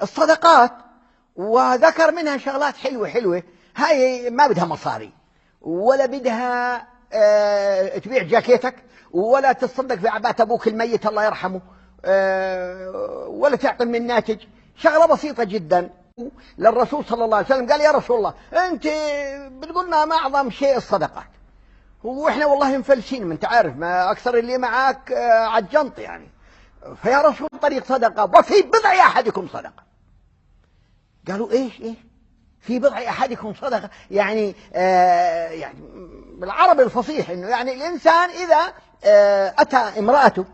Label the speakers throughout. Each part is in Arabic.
Speaker 1: الصدقات، وذكر منها شغلات حلوة حلوة. هاي ما بدها مصاري، ولا بدها تبيع جاكيتك، ولا تصدق في عباءة أبوك الميت الله يرحمه، ولا تعطي من الناتج. شغلة بسيطة جدا. للرسول صلى الله عليه وسلم قال: يا رسول الله، أنت بتقولنا ما أعظم شيء الصدقات، وإحنا والله مفلسين، ما أنت عارف، ما أكثر اللي معاك عالجنط يعني. فيا رسول طريق صدقة، وفي بضع أحدكم صدقة. قالوا: إيش في بضع أحدكم صدقة؟ يعني يعني بالعربي الفصيح إنه يعني الإنسان إذا أتى امرأته،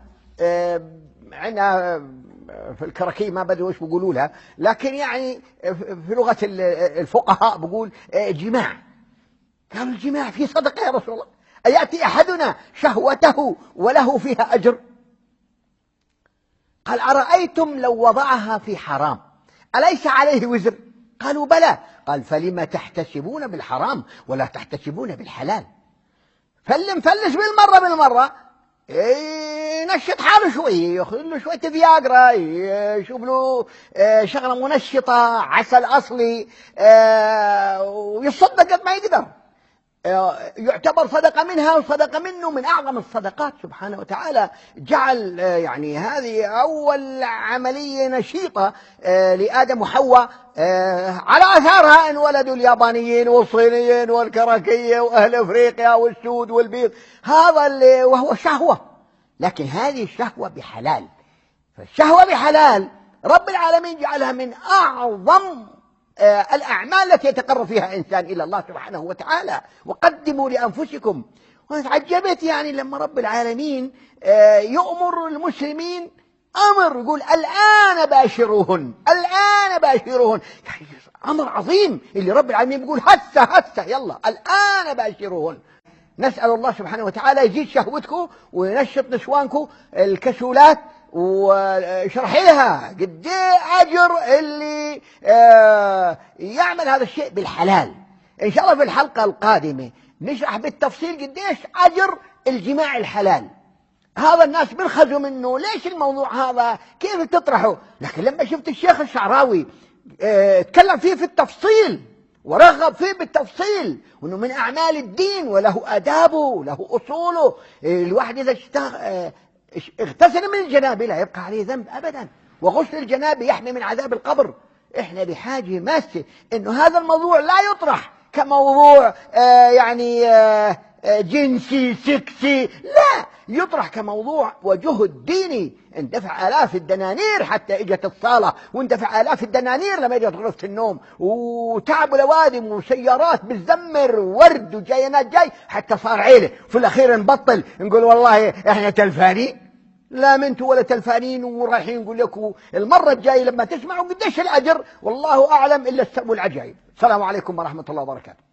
Speaker 1: عندنا في الكركي ما بدري وش بيقولوا لها، لكن يعني في لغة الفقهاء بقول جماع. قالوا: الجماع فيه صدقة يا رسول الله؟ أيأتي أحدنا شهوته وله فيها أجر؟ قال: أرأيتم لو وضعها في حرام أليس عليه وزر؟ قالوا: بلى. قال: فلما تحتسبون بالحرام ولا تحتسبون بالحلال؟ فاللي مفلس بالمرة ينشط حاله شوي، ياخذ له شوية فياجرا، يشوف له شغلة منشطة، عسل أصلي، ويصدق قد ما يقدر. يعتبر صدقة منها وصدقة منه من أعظم الصدقات. سبحانه وتعالى جعل يعني هذه أول عملية نشيطة لآدم وحواء، على أثارها انولدوا اليابانيين والصينيين والكراكية وأهل أفريقيا والسود والبيض. هذا وهو شهوة، لكن هذه الشهوة بحلال. فالشهوة بحلال رب العالمين جعلها من أعظم الأعمال التي يتقرب فيها إنسان إلى الله سبحانه وتعالى. وقدموا لأنفسكم. وتعجبت يعني لما رب العالمين يؤمر المسلمين أمر، يقول: الآن باشروهن، الآن باشروهن. يعني أمر عظيم اللي رب العالمين بيقول: هسه يلا الآن باشروهن. نسأل الله سبحانه وتعالى يزيد شهوتكم وينشط نسوانكم الكسولات، وشرحي لها قد ايه اجر اللي يعمل هذا الشيء بالحلال. ان شاء الله في الحلقه القادمه نشرح بالتفصيل قد ايش اجر الجماع الحلال. هذا الناس بينخزوا منه، ليش الموضوع هذا كيف تطرحه؟ لكن لما شفت الشيخ الشعراوي تكلم فيه في التفصيل ورغب فيه بالتفصيل، وانه من اعمال الدين وله ادابه وله اصوله. الواحد اذا اغتسل من الجنابه لا يبقى عليه ذنب ابدا، وغسل الجنابه يحمي من عذاب القبر. احنا بحاجه ماسه انه هذا الموضوع لا يطرح كموضوع يعني جنسي سكسي، لا، يطرح كموضوع وجهد ديني. اندفع آلاف الدنانير حتى اجت الصالة، واندفع آلاف الدنانير لما اجت غرفة النوم، وتعبوا لوادم وسيارات بتزمر ورد وجاينات جاي حتى صار عيلة. في الأخير نبطل نقول والله احنا تلفانين. لا منتوا ولا تلفانين، ورايحين نقول لكم المرة الجاية لما تسمعوا قديش الأجر والله أعلم إلا السبب العجائب. السلام عليكم ورحمة الله وبركاته.